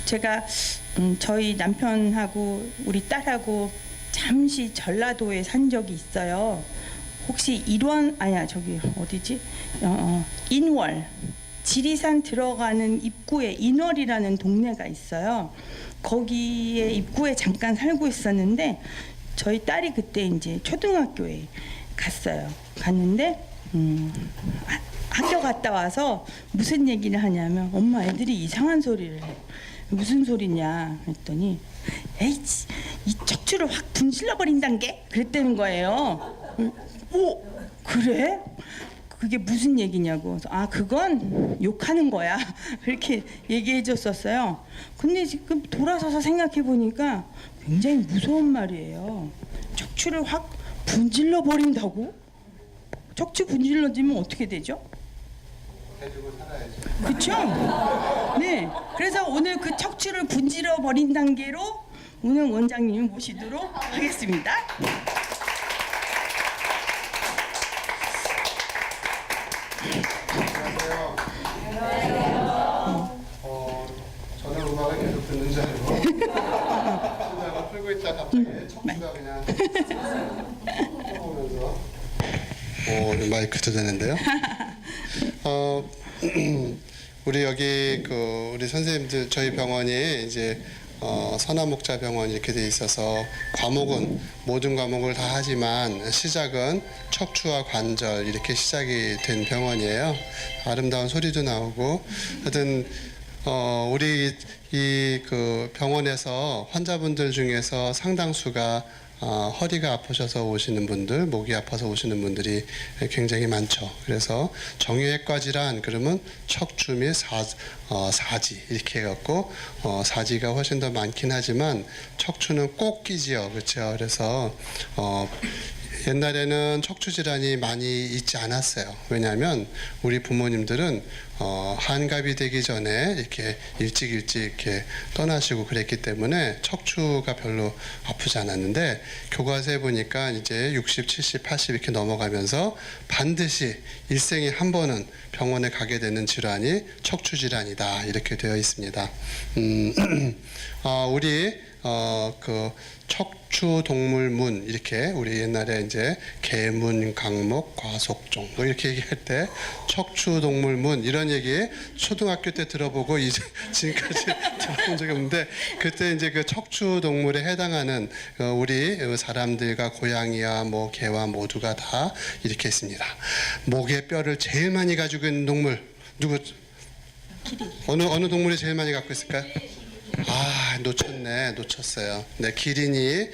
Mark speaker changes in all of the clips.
Speaker 1: 제가 저희 남편하고 우리 딸하고 잠시 전라도에 산 적이 있어요. 혹시 일원 아니야 저기 어디지? 인월 지리산 들어가는 입구에 인월이라는 동네가 있어요. 거기에 입구에 잠깐 살고 있었는데 저희 딸이 그때 이제 초등학교에 갔어요. 갔는데 학교 갔다 와서 무슨 얘기를 하냐면 엄마 애들이 이상한 소리를 해. 무슨 소리냐 했더니 에이 이 척추를 확 분질러 버린단 게 그랬다는 거예요. 오 그래? 그게 무슨 얘기냐고. 그래서 아 그건 욕하는 거야 그렇게 얘기해 줬었어요. 근데 지금 돌아서서 생각해 보니까 굉장히 무서운 말이에요. 척추를 확 분질러 버린다고? 척추 분질러지면 어떻게 되죠?
Speaker 2: 해주고 살아야죠.
Speaker 1: 그렇죠? 네. 그래서 오늘 그 척추를 분질러 버린 단계로 오늘 원장님 모시도록 하겠습니다.
Speaker 2: 안녕하세요. 저는 음악을 계속 듣는 줄 알고 심장을 풀고 있다 갑자기 척추가 그냥 보면서 마이크도 되는데요. 우리 여기 우리 선생님들 저희 병원이 이제 선화목자병원 이렇게 돼 있어서 과목은 모든 과목을 다 하지만 시작은 척추와 관절 이렇게 시작이 된 병원이에요. 아름다운 소리도 나오고 하여튼 우리 이 병원에서 환자분들 중에서 상당수가 허리가 아프셔서 오시는 분들, 목이 아파서 오시는 분들이 굉장히 많죠. 그래서 정형외과 질환 그러면 척추 및 사지 이렇게 해갖고 사지가 훨씬 더 많긴 하지만 척추는 꼭 끼지요, 그렇죠? 그래서 옛날에는 척추 질환이 많이 있지 않았어요. 왜냐하면 우리 부모님들은 한갑이 되기 전에 이렇게 일찍 이렇게 떠나시고 그랬기 때문에 척추가 별로 아프지 않았는데 교과서에 보니까 이제 60, 70, 80 이렇게 넘어가면서 반드시 일생에 한 번은 병원에 가게 되는 질환이 척추 질환이다 이렇게 되어 있습니다. 우리 척추 동물문 이렇게 우리 옛날에 이제 개문, 강목, 과속종 뭐 이렇게 얘기할 때 척추 동물문 이런 얘기 초등학교 때 들어보고 이제 지금까지 들어본 적이 없는데 그때 이제 그 척추 동물에 해당하는 우리 사람들과 고양이와 뭐 개와 모두가 다 이렇게 있습니다. 목의 뼈를 제일 많이 가지고 있는 동물 누구? 어느 동물이 제일 많이 갖고 있을까요? 놓쳤어요. 네, 기린이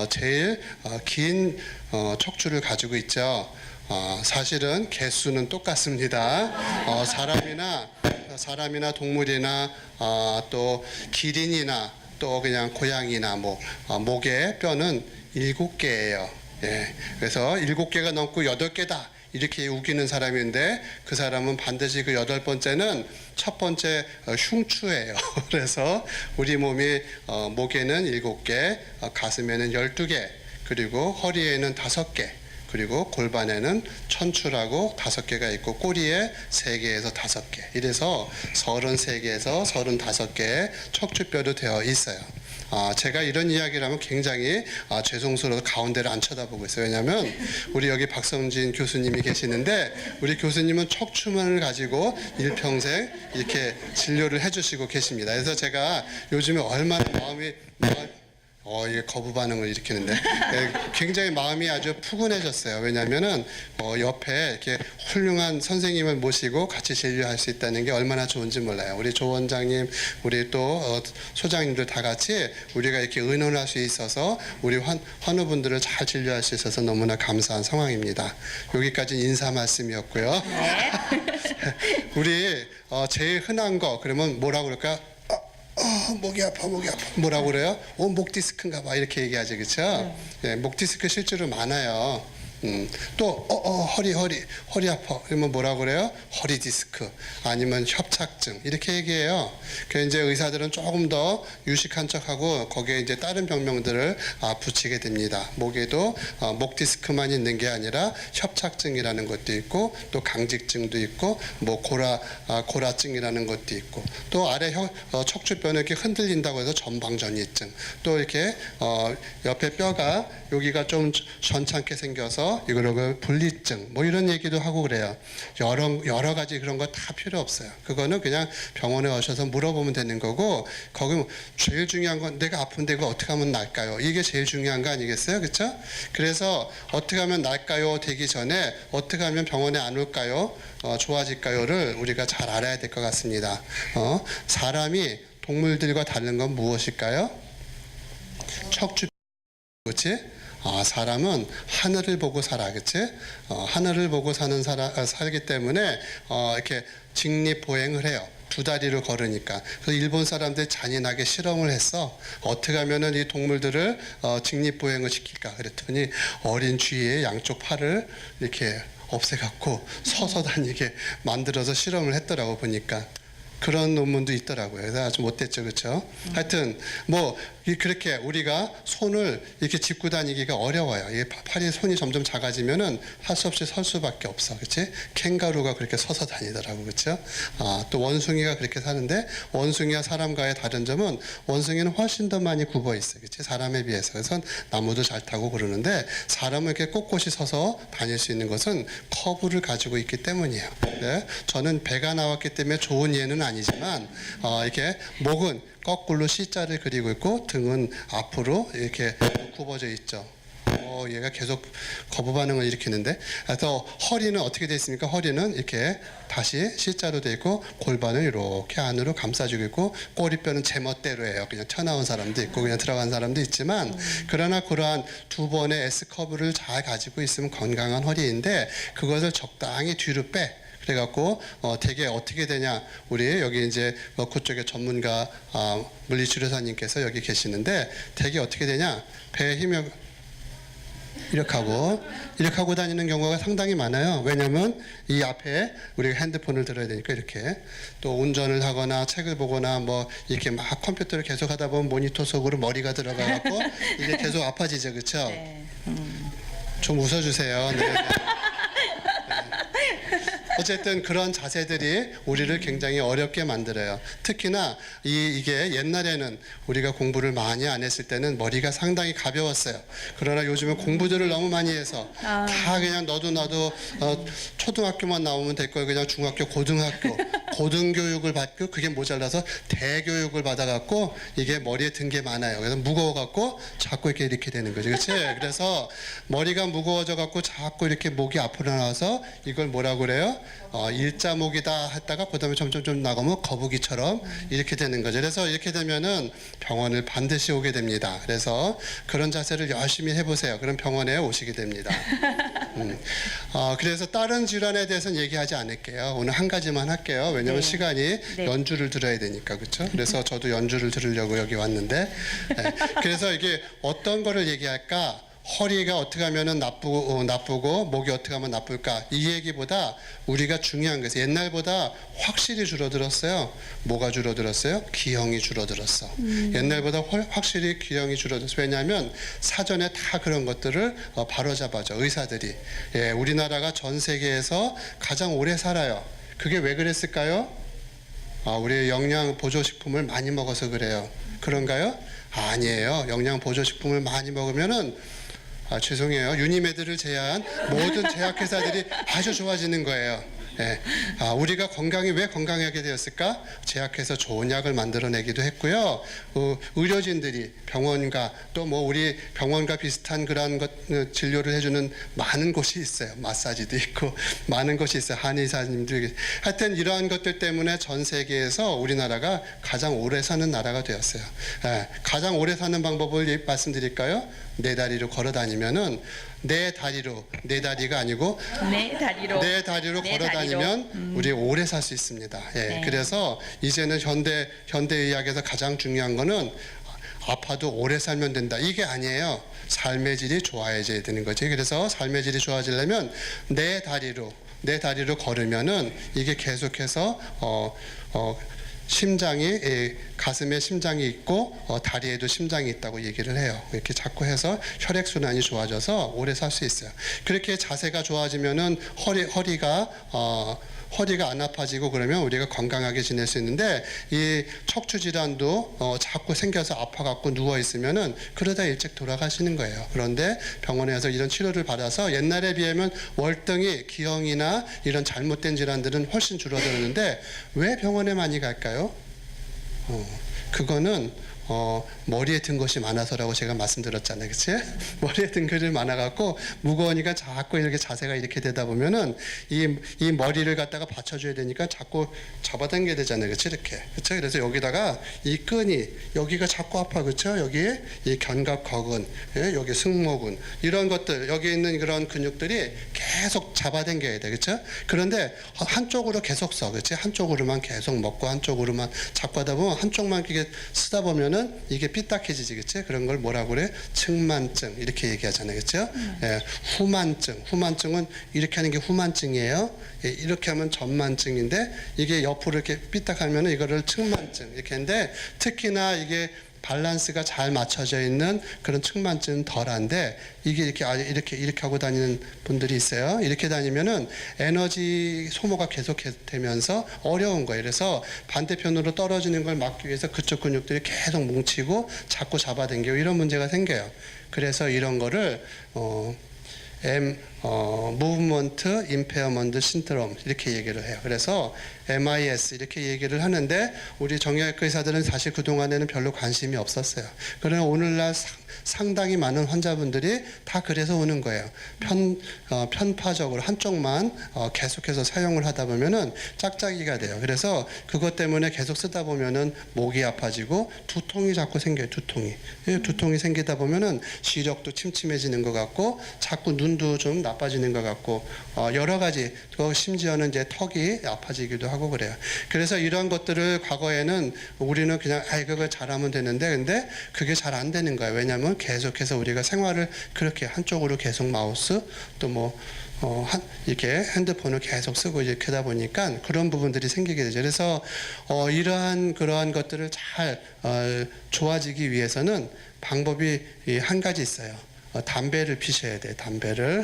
Speaker 2: 제일 긴 척추를 가지고 있죠. 사실은 개수는 똑같습니다. 사람이나 동물이나 또 기린이나 또 그냥 고양이나 목의 뼈는 7개예요. 예, 그래서 7개가 넘고 8개다. 이렇게 우기는 사람인데 그 사람은 반드시 그 8번째는 첫 번째 흉추예요. 그래서 우리 몸이 목에는 7개, 가슴에는 12개, 그리고 허리에는 5개, 그리고 골반에는 천추라고 5개가 있고 꼬리에 3개에서 5개. 이래서 33개에서 35개의 척추뼈로 되어 있어요. 제가 이런 이야기를 하면 굉장히 죄송스러워서 가운데를 안 쳐다보고 있어요. 왜냐하면 우리 여기 박성진 교수님이 계시는데 우리 교수님은 척추만을 가지고 일평생 이렇게 진료를 해주시고 계십니다. 그래서 제가 요즘에 얼마나 이게 거부 반응을 일으키는데 굉장히 마음이 아주 푸근해졌어요. 왜냐하면은 옆에 이렇게 훌륭한 선생님을 모시고 같이 진료할 수 있다는 게 얼마나 좋은지 몰라요. 우리 조 원장님, 우리 또 소장님들 다 같이 우리가 이렇게 의논할 수 있어서 우리 환우분들을 잘 진료할 수 있어서 너무나 감사한 상황입니다. 여기까지 인사 말씀이었고요.
Speaker 1: 네.
Speaker 2: 우리 제일 흔한 거 그러면 뭐라고 그럴까? 목이 아파. 뭐라고 그래요? 목 디스크인가 봐 이렇게 얘기하지, 그렇죠? 네, 목 디스크 실제로 많아요. 또 허리 아파. 그러면 뭐라 그래요? 허리 디스크 아니면 협착증 이렇게 얘기해요. 그 이제 의사들은 조금 더 유식한 척하고 거기에 이제 다른 병명들을 붙이게 됩니다. 목에도 목 디스크만 있는 게 아니라 협착증이라는 것도 있고 또 강직증도 있고 뭐 고라증이라는 것도 있고 또 아래 척추뼈는 이렇게 흔들린다고 해서 전방전이증 또 이렇게 옆에 뼈가 여기가 좀 전찮게 생겨서 이거를 분리증 뭐 이런 얘기도 하고 그래요. 여러 가지 그런 거 다 필요 없어요. 그거는 그냥 병원에 오셔서 물어보면 되는 거고 거기 제일 중요한 건 내가 아픈데 이거 어떻게 하면 나을까요? 이게 제일 중요한 거 아니겠어요? 그렇죠? 그래서 어떻게 하면 나을까요? 되기 전에 어떻게 하면 병원에 안 올까요? 좋아질까요?를 우리가 잘 알아야 될 것 같습니다. 사람이 동물들과 다른 건 무엇일까요? 척추 그렇지? 사람은 하늘을 보고 살아, 그치? 하늘을 보고 살기 때문에 이렇게 직립보행을 해요. 두 다리로 걸으니까. 그래서 일본 사람들이 잔인하게 실험을 했어. 어떻게 하면은 이 동물들을 직립보행을 시킬까? 그랬더니 어린 쥐의 양쪽 팔을 이렇게 없애갖고 서서 다니게 만들어서 실험을 했더라고 보니까. 그런 논문도 있더라고요. 그래서 아주 못됐죠, 그렇죠? 하여튼 뭐 그렇게 우리가 손을 이렇게 짚고 다니기가 어려워요. 이게 팔이 손이 점점 작아지면은 할 수 없이 설 수밖에 없어, 그렇지? 캥거루가 그렇게 서서 다니더라고, 그렇죠? 또 원숭이가 그렇게 사는데 원숭이와 사람과의 다른 점은 원숭이는 훨씬 더 많이 굽어 있어요, 그렇지? 사람에 비해서. 그래서 나무도 잘 타고 그러는데 사람은 이렇게 꼿꼿이 서서 다닐 수 있는 것은 커브를 가지고 있기 때문이에요. 네? 저는 배가 나왔기 때문에 좋은 예는 아니지만 이렇게 목은 거꾸로 C자를 그리고 있고 등은 앞으로 이렇게 굽어져 있죠. 얘가 계속 거부 반응을 일으키는데 그래서 허리는 어떻게 되어 있습니까? 허리는 이렇게 다시 C자로 되어 있고 골반을 이렇게 안으로 감싸주고 있고 꼬리뼈는 제멋대로예요. 그냥 튀어나온 사람도 있고 그냥 들어간 사람도 있지만 그러나 그러한 두 번의 S커브를 잘 가지고 있으면 건강한 허리인데 그것을 적당히 뒤로 빼 그래갖고 되게 어떻게 되냐 우리 여기 이제 그쪽에 전문가 물리치료사님께서 여기 계시는데 되게 어떻게 되냐 배에 힘이 이렇게 하고 다니는 경우가 상당히 많아요. 왜냐하면 이 앞에 우리가 핸드폰을 들어야 되니까 이렇게 또 운전을 하거나 책을 보거나 뭐 이렇게 막 컴퓨터를 계속 하다 보면 모니터 속으로 머리가 들어가갖고 이게 계속 아파지죠, 그렇죠?
Speaker 1: 네.
Speaker 2: 좀 웃어주세요. 네. 어쨌든 그런 자세들이 우리를 굉장히 어렵게 만들어요. 특히나 이게 옛날에는 우리가 공부를 많이 안 했을 때는 머리가 상당히 가벼웠어요. 그러나 요즘은 공부들을 너무 많이 해서 다 그냥 너도 나도 초등학교만 나오면 될 걸 그냥 중학교, 고등교육을 받고 그게 모자라서 대교육을 받아갖고 이게 머리에 든 게 많아요. 그래서 무거워갖고 자꾸 이렇게 되는 거죠. 그렇지? 그래서 머리가 무거워져갖고 자꾸 이렇게 목이 앞으로 나와서 이걸 뭐라고 그래요? 일자목이다 했다가 그다음에 점점 좀 나가면 거북이처럼 이렇게 되는 거죠. 그래서 이렇게 되면은 병원을 반드시 오게 됩니다. 그래서 그런 자세를 열심히 해보세요. 그럼 병원에 오시게 됩니다. 그래서 다른 질환에 대해서는 얘기하지 않을게요. 오늘 한 가지만 할게요. 왜냐하면
Speaker 1: 네.
Speaker 2: 시간이
Speaker 1: 네.
Speaker 2: 연주를 들어야 되니까 그렇죠. 그래서 저도 연주를 들으려고 여기 왔는데 네. 그래서 이게 어떤 거를 얘기할까? 허리가 어떻게 하면 나쁘고 목이 어떻게 하면 나쁠까 이 얘기보다 우리가 중요한 것은 옛날보다 확실히 줄어들었어요. 뭐가 줄어들었어요? 기형이 줄어들었어. 옛날보다 확실히 기형이 줄어들었어요. 왜냐하면 사전에 다 그런 것들을 바로잡아줘 의사들이. 예, 우리나라가 전 세계에서 가장 오래 살아요. 그게 왜 그랬을까요? 우리 영양 보조식품을 많이 먹어서 그래요. 그런가요? 아니에요. 영양 보조식품을 많이 먹으면은 죄송해요. 유니메드를 제외한 모든 제약회사들이 아주 좋아지는 거예요. 예. 우리가 왜 건강하게 되었을까? 제약해서 좋은 약을 만들어내기도 했고요. 의료진들이 병원과 또 뭐 우리 병원과 비슷한 그러한 진료를 해주는 많은 곳이 있어요. 마사지도 있고 많은 곳이 있어요. 한의사님도 하여튼 이러한 것들 때문에 전 세계에서 우리나라가 가장 오래 사는 나라가 되었어요. 예. 가장 오래 사는 방법을 말씀드릴까요? 네 다리로 걸어 다니면은 네 다리가 아니고 네 다리로 걸어 다니면 우리 오래 살 수 있습니다. 예.
Speaker 1: 네.
Speaker 2: 그래서 이제는 현대의학에서 가장 중요한 거는 아파도 오래 살면 된다. 이게 아니에요. 삶의 질이 좋아져야 되는 거지. 그래서 삶의 질이 좋아지려면 내 다리로 걸으면은 이게 계속해서 심장이 가슴에 심장이 있고 다리에도 심장이 있다고 얘기를 해요. 이렇게 자꾸 해서 혈액 순환이 좋아져서 오래 살 수 있어요. 그렇게 자세가 좋아지면은 허리가 안 아파지고 그러면 우리가 건강하게 지낼 수 있는데 이 척추 질환도 자꾸 생겨서 아파갖고 누워 있으면은 그러다 일찍 돌아가시는 거예요. 그런데 병원에 가서 이런 치료를 받아서 옛날에 비하면 월등히 기형이나 이런 잘못된 질환들은 훨씬 줄어들었는데 왜 병원에 많이 갈까요? 그거는 머리에 든 것이 많아서라고 제가 말씀드렸잖아요. 그치? 머리에 든 것이 많아갖고 무거우니까 자꾸 이렇게 자세가 이렇게 되다 보면은 이 머리를 갖다가 받쳐줘야 되니까 자꾸 잡아당겨야 되잖아요. 그치? 이렇게. 그치? 그래서 여기다가 이 끈이 여기가 자꾸 아파. 그쵸? 여기에 이 견갑거근, 여기 승모근 이런 것들 여기 있는 그런 근육들이 계속 잡아당겨야 돼. 그쵸? 그런데 한쪽으로 계속 써. 그치? 한쪽으로만 계속 먹고 한쪽으로만 자꾸 하다 보면 한쪽만 이렇게 쓰다 보면은 이게 삐딱해지지, 그치? 그런 걸 뭐라고 그래? 측만증 이렇게 얘기하잖아요, 그렇죠? 후만증은 이렇게 하는 게 후만증이에요. 이렇게 하면 전만증인데 이게 옆으로 이렇게 삐딱하면 이거를 측만증 이렇게 하는데 특히나 이게 밸런스가 잘 맞춰져 있는 그런 측만증은 덜한데 이게 이렇게 하고 다니는 분들이 있어요. 이렇게 다니면은 에너지 소모가 계속 되면서 어려운 거예요. 그래서 반대편으로 떨어지는 걸 막기 위해서 그쪽 근육들이 계속 뭉치고 자꾸 잡아당기고 이런 문제가 생겨요. 그래서 이런 거를 Movement Impairment Syndrome 이렇게 얘기를 해요. 그래서 MIS 이렇게 얘기를 하는데 우리 정형외과 의사들은 사실 그동안에는 별로 관심이 없었어요. 그러나 오늘날 상당히 많은 환자분들이 다 그래서 오는 거예요. 편파적으로 한쪽만 계속해서 사용을 하다 보면은 짝짝이가 돼요. 그래서 그것 때문에 계속 쓰다 보면은 목이 아파지고 두통이 자꾸 생겨요. 두통이 생기다 보면은 시력도 침침해지는 것 같고 자꾸 눈도 좀 나빠지는 것 같고 여러 가지 심지어는 이제 턱이 아파지기도 하고 그래요. 그래서 이런 것들을 과거에는 우리는 그냥 그거 잘하면 되는데 근데 그게 잘 안 되는 거예요. 왜냐하면 계속해서 우리가 생활을 그렇게 한쪽으로 계속 마우스 또 이렇게 핸드폰을 계속 쓰고 이렇게 하다 보니까 그런 부분들이 생기게 되죠. 그래서 그러한 것들을 잘 좋아지기 위해서는 방법이 한 가지 있어요. 담배를 피셔야 돼요. 담배를.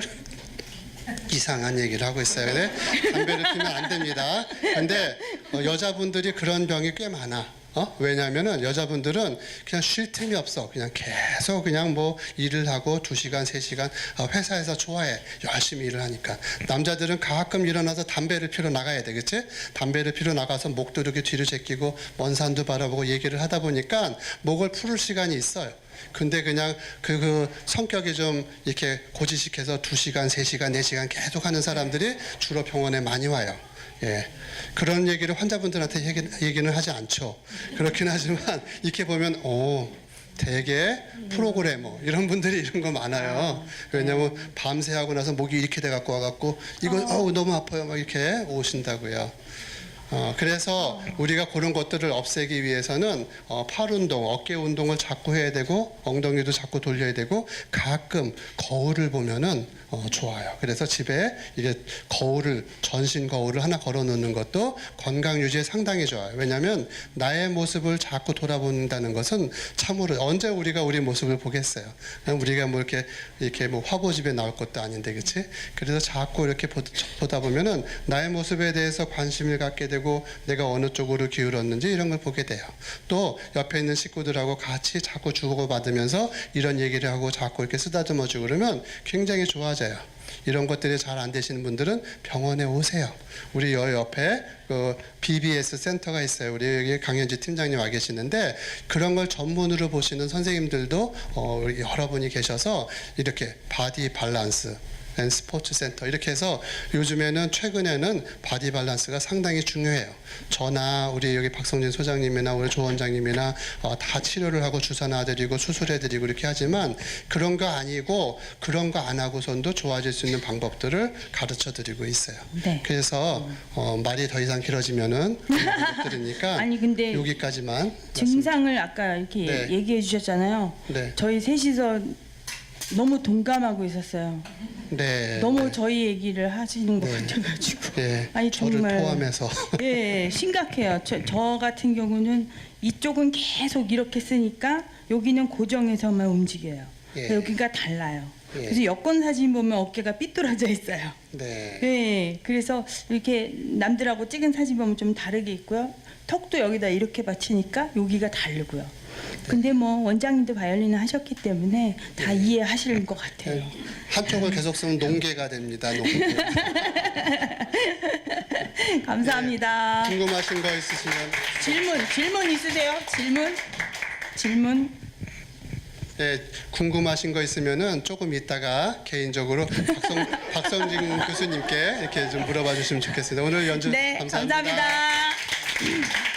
Speaker 2: 이상한 얘기를 하고 있어요. 근데 담배를 피면 안 됩니다. 근데 여자분들이 그런 병이 꽤 많아. 왜냐하면은 여자분들은 그냥 쉴 틈이 없어. 그냥 계속 그냥 뭐 일을 하고 2시간, 3시간 회사에서 좋아해. 열심히 일을 하니까. 남자들은 가끔 일어나서 담배를 피러 나가야 되겠지? 담배를 피러 나가서 목도 이렇게 뒤로 제끼고 먼 산도 바라보고 얘기를 하다 보니까 목을 풀을 시간이 있어요. 근데 그냥 그 성격이 좀 이렇게 고지식해서 2시간, 3시간, 4시간 계속 하는 사람들이 주로 병원에 많이 와요. 예. 그런 얘기를 환자분들한테 얘기는 하지 않죠. 그렇긴 하지만 이렇게 보면 되게 프로그래머 이런 분들이 이런 거 많아요. 왜냐면 밤새 하고 나서 목이 이렇게 돼 갖고 와갖고 이거 너무 아파요 막 이렇게 오신다고요. 그래서 우리가 그런 것들을 없애기 위해서는 팔 운동, 어깨 운동을 자꾸 해야 되고 엉덩이도 자꾸 돌려야 되고 가끔 거울을 보면은 좋아요. 그래서 집에 이게 전신 거울을 하나 걸어 놓는 것도 건강 유지에 상당히 좋아요. 왜냐하면 나의 모습을 자꾸 돌아본다는 것은 참으로 언제 우리가 우리 모습을 보겠어요. 우리가 뭐 이렇게 뭐 화보집에 나올 것도 아닌데, 그렇지? 그래서 자꾸 이렇게 보다 보면은 나의 모습에 대해서 관심을 갖게 되고 내가 어느 쪽으로 기울었는지 이런 걸 보게 돼요. 또 옆에 있는 식구들하고 같이 자꾸 주고받으면서 이런 얘기를 하고 자꾸 이렇게 쓰다듬어주고 그러면 굉장히 좋아져요. 이런 것들이 잘 안 되시는 분들은 병원에 오세요. 우리 옆에 그 BBS 센터가 있어요. 우리 여기 강현지 팀장님 와 계시는데 그런 걸 전문으로 보시는 선생님들도 여러 분이 계셔서 이렇게 바디 밸런스 스포츠 센터 이렇게 해서 요즘에는 최근에는 바디 밸런스가 상당히 중요해요. 저나 우리 여기 박성진 소장님이나 우리 조 원장님이나 다 치료를 하고 주사 놔드리고 수술해드리고 이렇게 하지만 그런 거 아니고 그런 거 안 하고선도 좋아질 수 있는 방법들을 가르쳐드리고 있어요.
Speaker 1: 네.
Speaker 2: 그래서 말이 더 이상 길어지면은 못 들으니까
Speaker 1: 아니 근데
Speaker 2: 여기까지만
Speaker 1: 증상을 아까 이렇게
Speaker 2: 네.
Speaker 1: 얘기해 주셨잖아요.
Speaker 2: 네.
Speaker 1: 저희 셋이서 너무 동감하고 있었어요.
Speaker 2: 네.
Speaker 1: 너무
Speaker 2: 네.
Speaker 1: 저희 얘기를 하시는 것
Speaker 2: 네.
Speaker 1: 같아가지고.
Speaker 2: 예,
Speaker 1: 아니
Speaker 2: 저를
Speaker 1: 정말
Speaker 2: 포함해서
Speaker 1: 예, 심각해요. 저 같은 경우는 이쪽은 계속 이렇게 쓰니까 여기는 고정해서만 움직여요.
Speaker 2: 예.
Speaker 1: 여기가 달라요.
Speaker 2: 예.
Speaker 1: 그래서 여권 사진 보면 어깨가 삐뚤어져 있어요.
Speaker 2: 네.
Speaker 1: 네, 그래서 이렇게 남들하고 찍은 사진 보면 좀 다르게 있고요. 턱도 여기다 이렇게 받치니까 여기가 다르고요. 근데 뭐 원장님도 바이올린을 하셨기 때문에 다 이해하실 것 같아요.
Speaker 2: 한쪽을 계속 쓰면 농계가 됩니다. 농계.
Speaker 1: 감사합니다.
Speaker 2: 궁금하신 거 있으시면
Speaker 1: 질문 있으세요? 질문?
Speaker 2: 네, 궁금하신 거 있으면은 조금 이따가 개인적으로 박성진 교수님께 이렇게 좀 물어봐 주시면 좋겠습니다. 오늘 연주
Speaker 1: 네,
Speaker 2: 감사합니다.
Speaker 1: 감사합니다.